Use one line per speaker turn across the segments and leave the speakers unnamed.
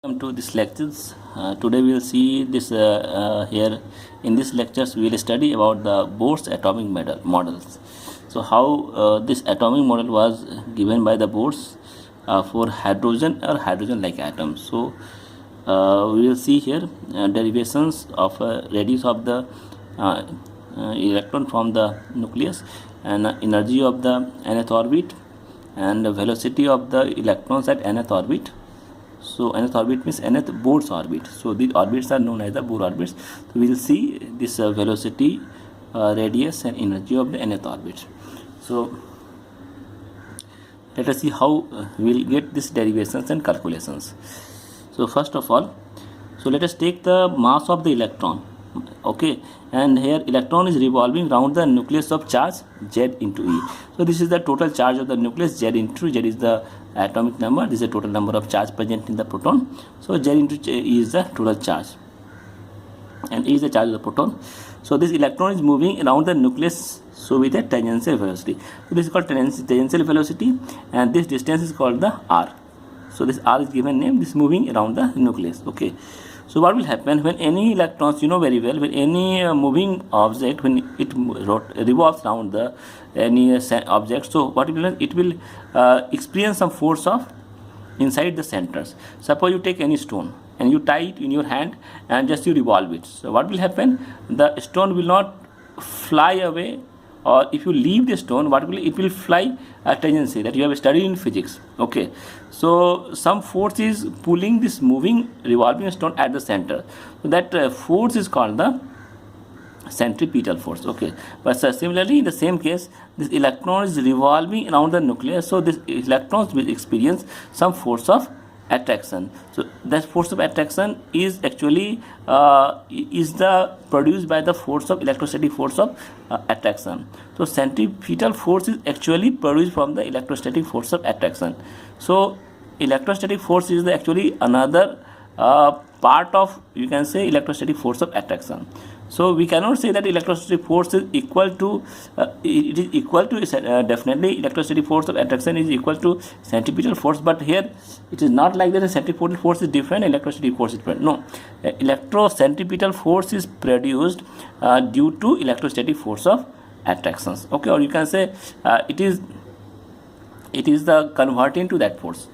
Welcome to this lectures. Today we will see this here in this lectures we will study about the Bohr's atomic models. So how this atomic model was given by the Bohr's for hydrogen or hydrogen-like atoms. So we will see here derivations of radius of the electron from the nucleus and energy of the nth orbit and the velocity of the electrons at nth orbit. So nth orbit means nth Bohr's orbit. So these orbits are known as the Bohr orbits. So we will see this velocity, radius and energy of the nth orbit. So let us see how we will get these derivations and calculations. So first of all, so let us take the mass of the electron. Okay, and here electron is revolving around the nucleus of charge Z into E. So this is the total charge of the nucleus. Z into Z is the atomic number. This is the total number of charge present in the proton. So Z into E is the total charge and E is the charge of the proton. So this electron is moving around the nucleus, so with a tangential velocity. So this is called tangential velocity, and this distance is called the R. So this R is given name. This is moving around the nucleus. Okay. So what will happen when any electrons, you know very well, when any moving object, when it revolves around the any object, so what will it will experience some force of inside the centers. Suppose you take any stone and you tie it in your hand and just you revolve it. So what will happen? The stone will not fly away, or if you leave the stone, what will it will fly tangentially, that you have studied in physics. Okay, so some force is pulling this moving revolving stone at the center. So that force is called the centripetal force. Okay, but similarly in the same case, this electron is revolving around the nucleus, so this electrons will experience some force of attraction. So that force of attraction is actually produced by the force of electrostatic force of attraction. So centripetal force is actually produced from the electrostatic force of attraction. So electrostatic force is actually another part of, you can say, electrostatic force of attraction. So we cannot say that electrostatic force is equal to it is equal to definitely electrostatic force of attraction is equal to centripetal force, but here it is not like that. The centripetal force is different, electrostatic force is different. No, electrocentripetal force is produced due to electrostatic force of attractions. Okay, or you can say it is the converting to that force.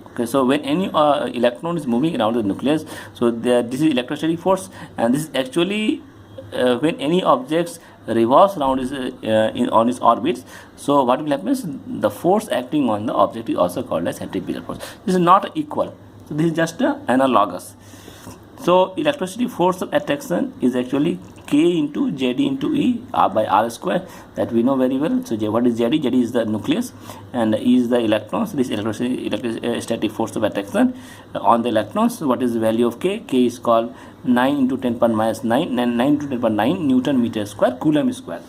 Okay, so when any electron is moving around the nucleus, so this is electrostatic force, and this is actually when any objects revolves around on its orbits. So what will happen is the force acting on the object is also called as centripetal force. This is not equal, so this is just analogous. So electrostatic force of attraction is actually K into Z into E by R square, that we know very well. So what is Z? Z is the nucleus and E is the electrons. This electrostatic force of attraction on the electrons. So what is the value of K? K is called 9 into 10 power minus 9 and 9 into 10 power 9 Newton meter square Coulomb square.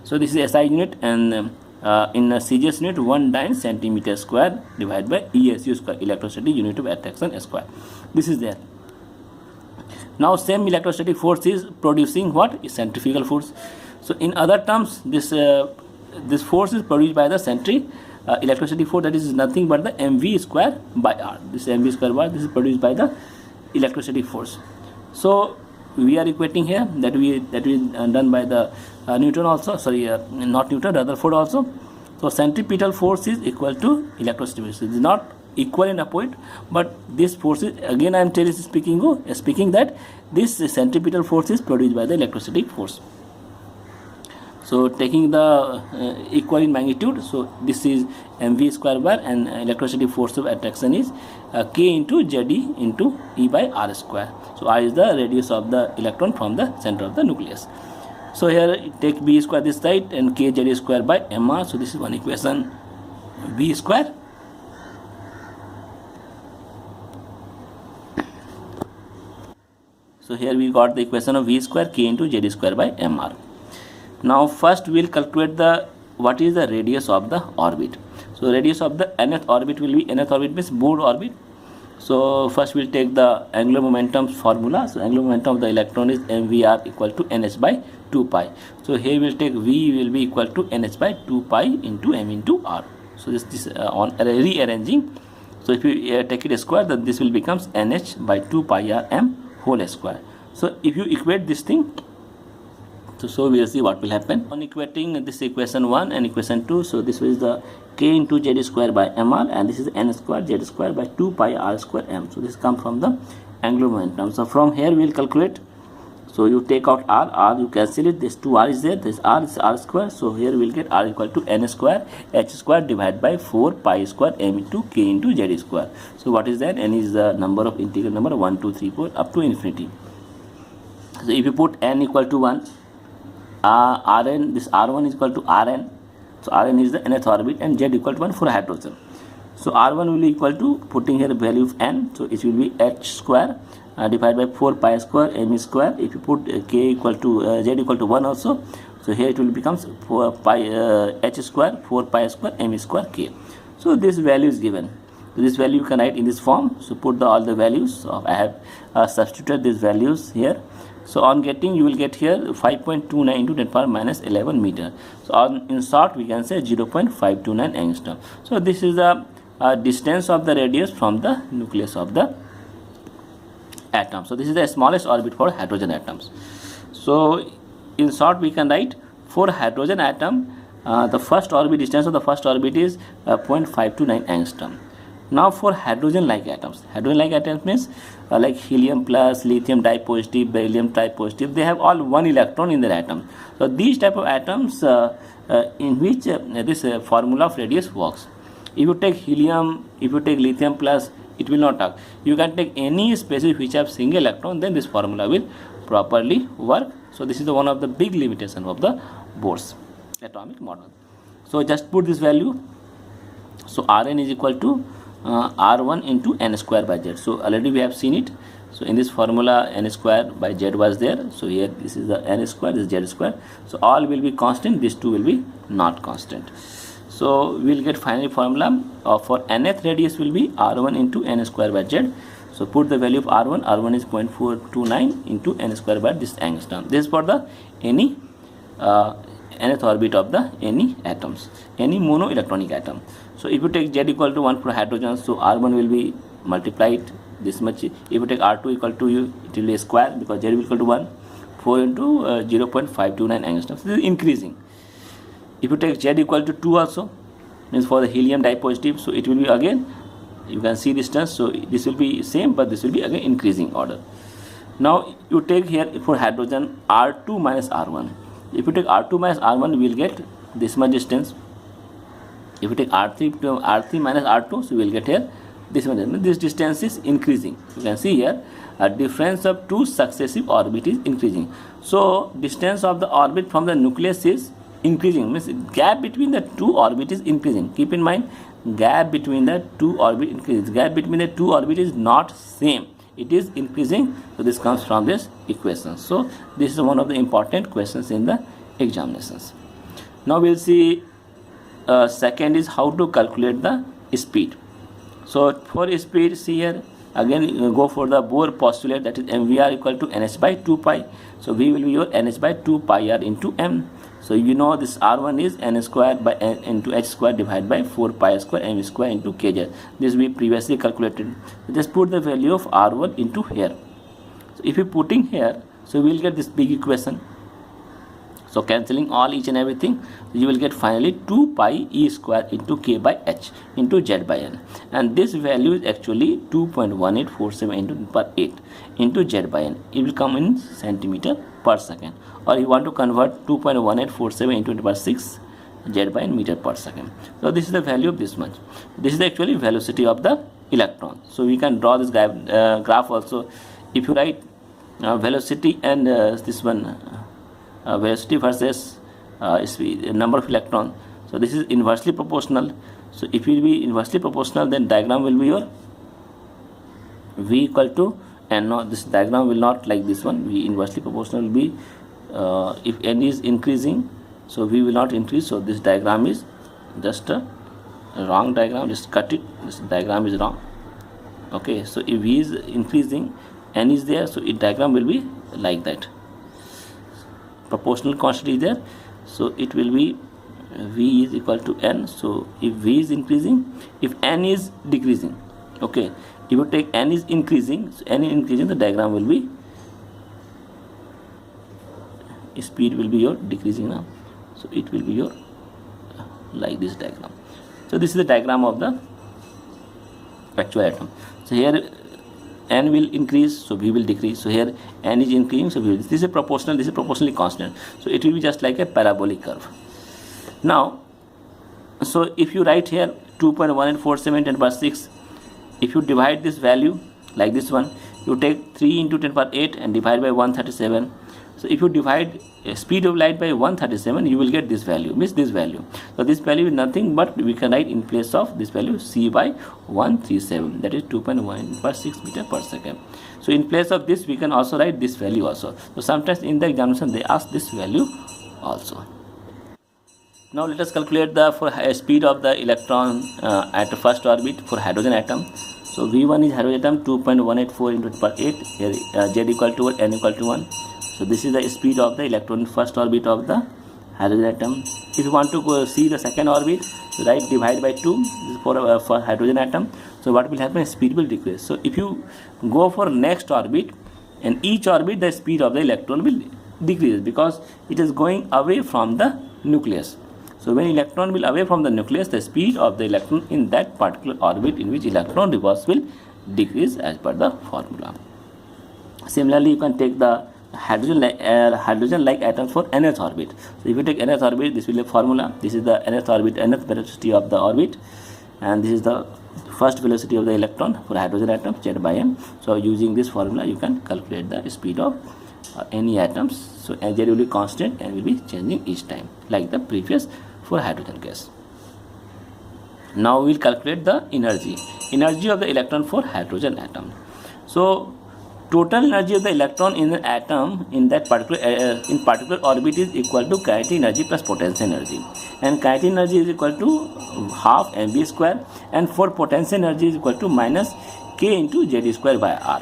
So this is SI unit, and in a CGS unit 1 centimeter square divided by ESU square, electrostatic unit of attraction square. This is there. Now same electrostatic force is producing what? Centrifugal force. So in other terms, this force is produced by the electrostatic force, that is nothing but the mv square by r. This mv square by this is produced by the electrostatic force. So we are equating here that we done by the Newton also, sorry, not Newton, Rutherford also. So centripetal force is equal to electrostatic force. It is not equal in a point, but this force is, again I am speaking that this centripetal force is produced by the electrostatic force. So taking the equal in magnitude, so this is mv square bar, and electrostatic force of attraction is K into Ze into E by R square. So R is the radius of the electron from the center of the nucleus. So here take B square this side and K Z square by mr. So this is one equation, B square. So here we got the equation of V square K into Z square by mr. Now first we will calculate what is the radius of the orbit. So radius of the nth orbit will be, nth orbit means Bohr orbit. So first we will take the angular momentum formula. So angular momentum of the electron is mvr equal to nh by 2 pi. So here we will take V will be equal to nh by 2 pi into m into r. So this on rearranging So if you take it square, then this will becomes nh by 2 pi r m whole square. So if you equate this thing, so we will see what will happen on equating this equation 1 and equation 2. So this is the k into z square by mr, and this is n square z square by 2 pi r square m. So this comes from the angular momentum. So from here we will calculate. So you take out r, you cancel it, this 2r is there, this r is r square. So here we will get r equal to n square h square divided by 4 pi square m into k into z square. So what is that? N is the number of integral number 1, 2, 3, 4 up to infinity. So if you put n equal to 1, Rn, this R1 is equal to Rn. So Rn is the nth orbit and Z equal to 1 for hydrogen. So R1 will be equal to, putting here value of n, so it will be h square divided by 4 pi square m square. If you put k equal to Z equal to 1 also, so here it will becomes 4 pi h square 4 pi square m square k. So this value is given. So this value you can write in this form. So put all the values. So I have substituted these values here. So on getting, you will get here 5.29 into 10 power minus 11 meter. So in short we can say 0.529 angstrom. So this is the distance of the radius from the nucleus of the atom. So this is the smallest orbit for hydrogen atoms. So in short we can write, for hydrogen atom the first orbit, distance of the first orbit is 0.529 angstrom. Now for hydrogen-like atoms means like helium plus, lithium dipositive, beryllium tripositive, they have all one electron in their atom. So these type of atoms in which this formula of radius works. If you take helium, if you take lithium plus, it will not work. You can take any species which have single electron, then this formula will properly work. So this is one of the big limitations of the Bohr's atomic model. So just put this value. So Rn is equal to R1 into n square by z. So already we have seen it. So in this formula n square by z was there. So here this is the n square, this is z square. So all will be constant, these two will be not constant. So we will get final formula for nth radius will be R1 into n square by z. So put the value of R1. R1 is 0.429 into n square by this angstrom. This is for the any nth orbit of the any atoms, any mono electronic atom. So if you take z equal to 1 for hydrogen, so R1 will be multiplied this much. If you take R2 equal to u, it will be a square because z will equal to 1. 4 into 0.529 angstrom. So this is increasing. If you take z equal to 2 also, means for the helium dipositive, so it will be again, you can see distance, so this will be same, but this will be again increasing order. Now you take here for hydrogen R2 minus R1. If you take R2 minus R1, we will get this much distance. If you take R3 minus R2, so we will get here this much. This distance is increasing. You can see here a difference of two successive orbits is increasing. So distance of the orbit from the nucleus is increasing. Means gap between the two orbits is increasing. Keep in mind, gap between the two orbits increases. Gap between the two orbits is not same. It is increasing. So this comes from this equation. So this is one of the important questions in the examinations. Now we will see second is how to calculate the speed. So for speed, see here again go for the Bohr postulate, that is mvr equal to nh by 2 pi. So v will be your nh by 2 pi r into m. So you know this r1 is n square by n into h square divided by 4 pi square m square into kz. This we previously calculated. So just put the value of r1 into here. So if you putting here, so we will get this big equation. So cancelling all each and everything, you will get finally 2 pi e square into k by h into z by n, and this value is actually 2.1847 into per 8 into z by n. It will come in centimeter per second, or you want to convert 2.1847 into 10 per 6 z by n meter per second. So this is the value of this much. This is actually velocity of the electron. So we can draw this graph also. If you write velocity and this one velocity versus number of electrons, so this is inversely proportional. So if it will be inversely proportional, then diagram will be your v equal to n. No, this diagram will not like this one. V inversely proportional will be if n is increasing, so v will not increase. So this diagram is just a wrong diagram. Just cut it. This diagram is wrong. Okay, so if v is increasing, n is there, so it diagram will be like that. Proportional constant is there, so it will be v is equal to n. So if v is increasing, if n is decreasing, Okay, if you take n is increasing, so n is increasing, the diagram will be, speed will be your decreasing now, so it will be your like this diagram. So this is the diagram of the actual atom. So here n will increase, so v will decrease. So here n is increasing, so v will, this is proportional, this is proportionally constant, so it will be just like a parabolic curve. Now, so if you write here 2.1847 10 power 6, if you divide this value like this one, you take 3 into 10 power 8 and divide by 137. So if you divide speed of light by 137, you will get this value, means this value. So this value is nothing but we can write in place of this value c by 137, that is 2.1 meter per second. So in place of this we can also write this value also. So sometimes in the examination they ask this value also. Now let us calculate the speed of the electron at first orbit for hydrogen atom. So V1 is hydrogen atom 2.184 into 10 power 8, here z equal to n equal to 1. So this is the speed of the electron first orbit of the hydrogen atom. If you want to see the second orbit, so write divide by 2, this is for hydrogen atom. So what will happen? Speed will decrease. So if you go for next orbit, in each orbit the speed of the electron will decrease because it is going away from the nucleus. So when electron will away from the nucleus, the speed of the electron in that particular orbit in which electron reverse will decrease as per the formula. Similarly, you can take the hydrogen-like atom for nth orbit. So if you take nth orbit, this will be a formula. This is the nth orbit, nth velocity of the orbit, and this is the first velocity of the electron for hydrogen atom, z by m. So using this formula, you can calculate the speed of any atoms. So z will be constant and will be changing each time, like the previous for hydrogen gas. Now we will calculate the energy of the electron for hydrogen atom. So total energy of the electron in the atom in that particular orbit is equal to kinetic energy plus potential energy, and kinetic energy is equal to half mv square, and for potential energy is equal to minus k into z square by r.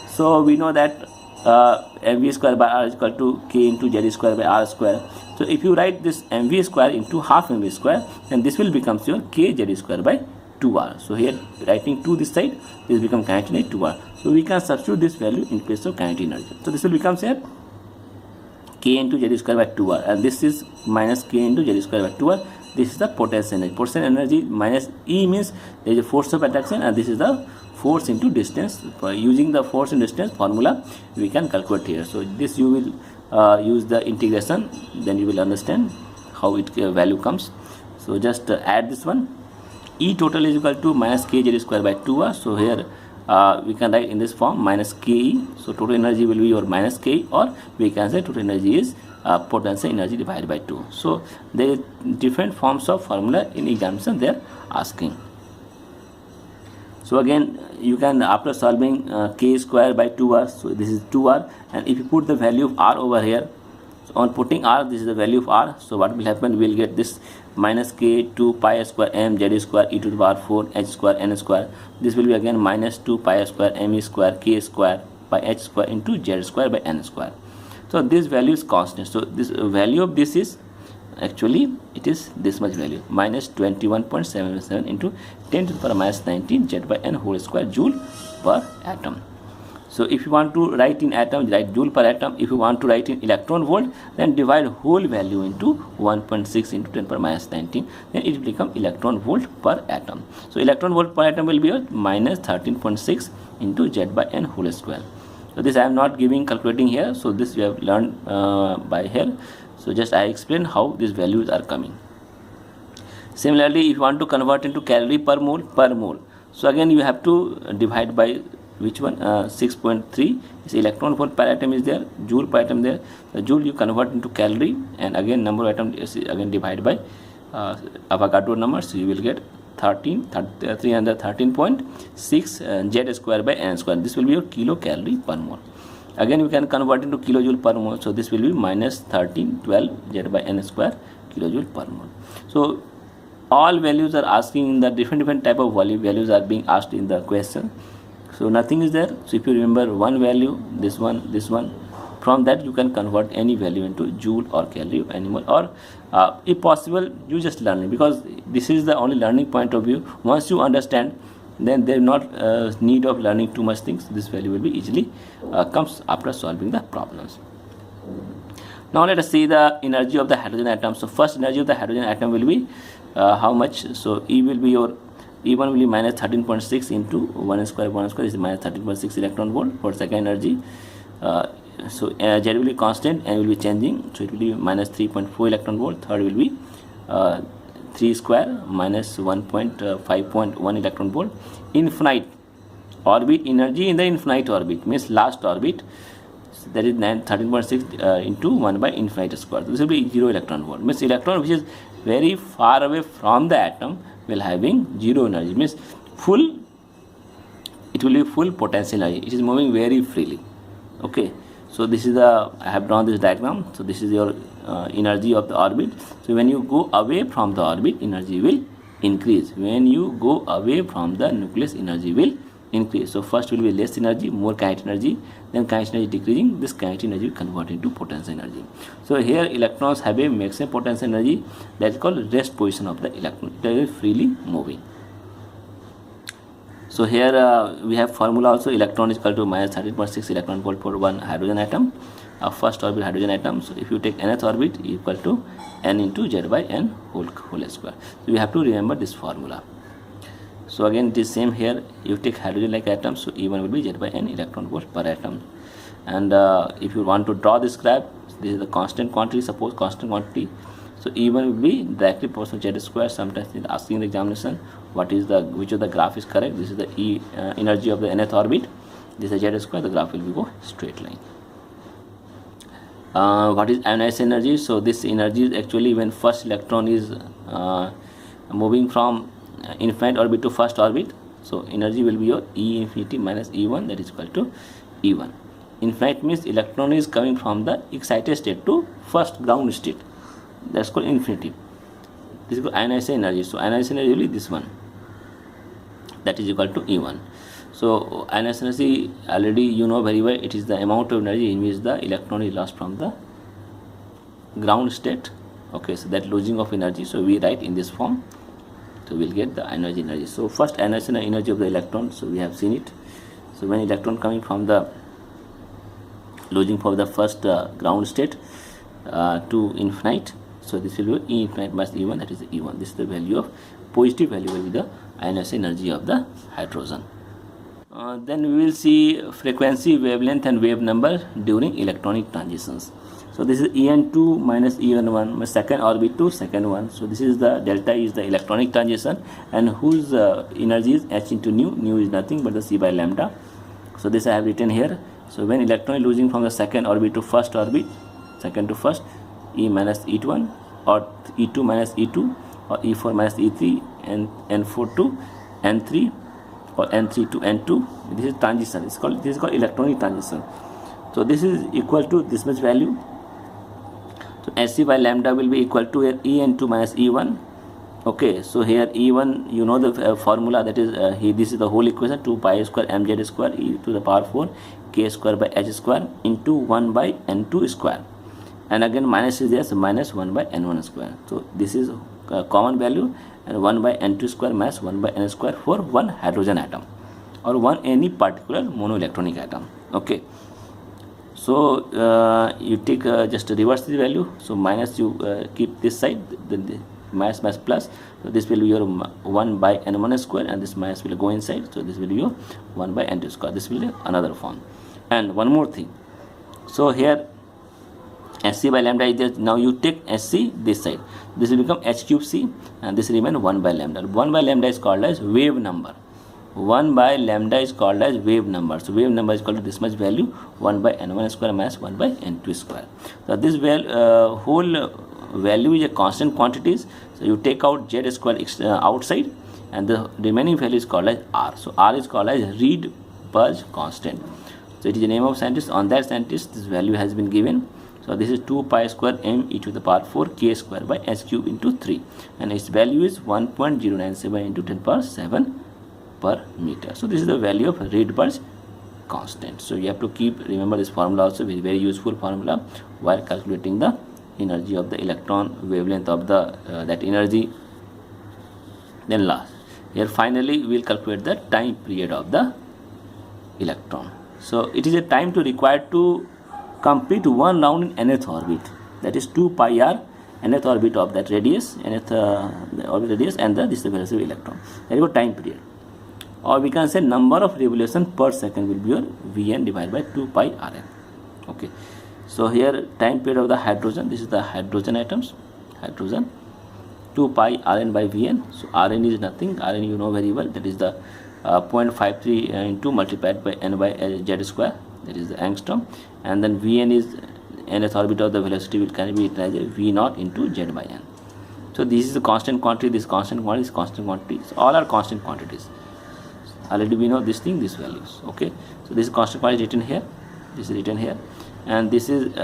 So we know that mv square by r is equal to k into z square by r square. So if you write this mv square into half mv square, then this will become your k z square by 2r. So here writing 2 this side, this become kinetic energy 2r. So we can substitute this value in place of kinetic energy. So this will become here k into z square by 2r, and this is minus k into z square by 2r. This is the potential energy. Potential energy minus E means there is a force of attraction, and this is the force into distance. For using the force and distance formula, we can calculate here. So this you will use the integration, then you will understand how it value comes. So just add this one. E total is equal to minus k z square by 2r. So here we can write in this form minus ke. So total energy will be your minus k, or we can say total energy is potential energy divided by 2. So there is different forms of formula in examination they are asking. So again you can, after solving k square by 2r, so this is 2r, and if you put the value of r over here, so on putting r, this is the value of r. So what will happen? We will get this minus k 2 pi square m z square e to the power 4 h square n square. This will be again minus 2 pi square m square k square by h square into z square by n square. So this value is constant. So this value of this is actually it is this much value, minus 21.77 into 10 to the power minus 19 z by n whole square joule per atom. So if you want to write in atom, write joule per atom. If you want to write in electron volt, then divide whole value into 1.6 into 10 power minus 19, then it will become electron volt per atom. So electron volt per atom will be minus 13.6 into z by n whole square. So this I am not calculating here, so this you have learned by here. So just I explain how these values are coming. Similarly, if you want to convert into calorie per mole, so again you have to divide by which one, 6.3 is electron volt per atom is there, joule per atom there. The joule you convert into calorie, and again number of atom is again divided by Avogadro number, so you will get 313.6 z square by n square. This will be your kilocalorie per mole. Again you can convert into kilojoule per mole, so this will be minus 1312 z by n square kilojoule per mole. So all values are asking in the different type of values are being asked in the question. So nothing is there. So if you remember one value, this one, from that you can convert any value into joule or calorie of animal, or if possible you just learn it, because this is the only learning point of view. Once you understand, then there is not need of learning too much things. This value will be easily comes after solving the problems. Now let us see the energy of the hydrogen atom. So first energy of the hydrogen atom will be how much? So E will be your E1 will be minus 13.6 into 1 square is minus 13.6 electron volt for second energy. So Z will be constant and will be changing, so it will be minus 3.4 electron volt. Third will be 3 square minus 1.5.1 electron volt. Infinite orbit energy in the infinite orbit means last orbit, so that is 13.6 into 1 by infinite square. This will be 0 electron volt, means electron which is very far away from the atom will having 0 energy, means full, it will be full potential energy, it is moving very freely. Okay, so this is the, I have drawn this diagram. So this is your energy of the orbit. So when you go away from the orbit, energy will increase. When you go away from the nucleus, energy will increase. So first will be less energy, more kinetic energy, then kinetic energy decreasing, this kinetic energy will convert into potential energy. So here electrons have a maximum potential energy, that is called rest position of the electron, they are freely moving. So here we have formula also, electron is equal to minus 13.6 electron volt for one hydrogen atom, first orbit hydrogen atom. So if you take nth orbit equal to n into Z by n whole square. So you have to remember this formula. So again it is same here, you take hydrogen like atom, so E1 will be Z by n electron volt per atom. And if you want to draw this graph, this is the constant quantity, suppose constant quantity. So E1 will be directly proportional to Z square. Sometimes in asking the examination what is the, which of the graph is correct. This is the energy of the nth orbit, this is Z square, the graph will be go straight line. What is ionization energy? So this energy is actually when first electron is moving from infinite orbit to first orbit. So energy will be your E infinity minus E1, that is equal to E1. Infinite means electron is coming from the excited state to first ground state, that's called infinity. This is called ionization energy. So ionization energy will be this one, that is equal to E1. So ionization energy already you know very well, it is the amount of energy in which the electron is lost from the ground state. Okay, so that losing of energy, so we write in this form, so we'll get the ionization energy. So first ionization energy of the electron, so we have seen it. So when electron coming from the losing from the first ground state to infinite, so this will be E infinite minus E1, that is the E1. This is the value of, positive value will be the ionization energy of the hydrogen. Then we will see frequency, wavelength and wave number during electronic transitions. So this is En2 minus En1, second orbit to second one. So this is the delta is the electronic transition, and whose energy is h into nu. Nu is nothing but the c by lambda. So this I have written here. So when electron is losing from the second orbit to first orbit, second to first, E minus E1 or E2 minus E2 or E4 minus E3 and N4 to N3 or N3 to N2. This is transition. This is called electronic transition. So this is equal to this much value. So Sc by lambda will be equal to En2 minus E1. Okay, so here E1, you know the formula, that is this is the whole equation, 2 pi square mz square e to the power 4 k square by h square into 1 by n2 square, and again minus is there, so minus 1 by n1 square. So this is common value, and 1 by n2 square minus 1 by n square for one hydrogen atom or one any particular monoelectronic atom. Okay, so you take just reverse the value, so minus you keep this side, then the minus plus, so this will be your 1 by n1 square, and this minus will go inside, so this will be your 1 by n2 square. This will be another form. And one more thing, so here Sc by lambda is there. Now you take Sc this side, this will become h cube c, and this remain 1 by lambda. 1 by lambda is called as wave number. 1 by lambda is called as wave number. So wave number is called to this much value, 1 by n1 square minus 1 by n2 square. So this whole value is a constant quantities. So you take out z square outside, and the remaining value is called as r. So r is called as Rydberg constant. So it is the name of scientist. On that scientist, this value has been given. So this is 2 pi square m e to the power 4 k square by h cube into 3, and its value is 1.097 into 10 power 7 per meter. So this is the value of Rydberg constant. So you have to remember this formula also, very useful formula while calculating the energy of the electron, wavelength of the that energy. Then last, Here finally we will calculate the time period of the electron. So it is a time to required to complete one round in nth orbit, that is 2 pi r nth orbit of that radius, nth orbit radius, and this is the velocity of electron. That is your time period. Or we can say number of revolution per second will be your Vn divided by 2 pi Rn. Okay. So here time period of the hydrogen, this is the hydrogen atoms, hydrogen, 2 pi Rn by Vn. So Rn is nothing, Rn you know very well, that is the 0.53 into multiplied by n by z square, that is the angstrom, and then Vn is nth orbit of the velocity will can be utilized v naught into z by n. So this is the constant quantity, this constant quantity, this constant quantity, so all are constant quantities. Already we know this thing, these values. Okay, so this constant quantity is written here, this is written here, and this is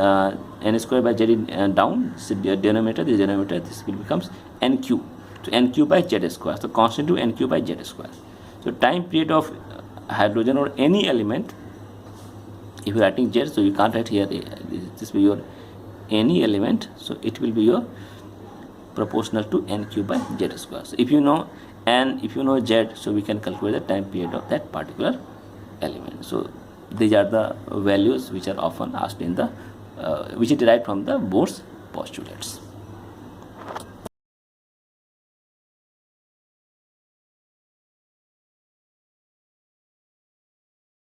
n square by z down, this is denominator, this denominator, this will becomes nq, so nq by z square, so constant to nq by z square. So time period of hydrogen or any element, if you are writing z, so you can't write here, this will be your any element, so it will be your proportional to nq by z square. So if you know n, if you know z, so we can calculate the time period of that particular element. So these are the values which are often asked in the which is derived from the Bohr's postulates.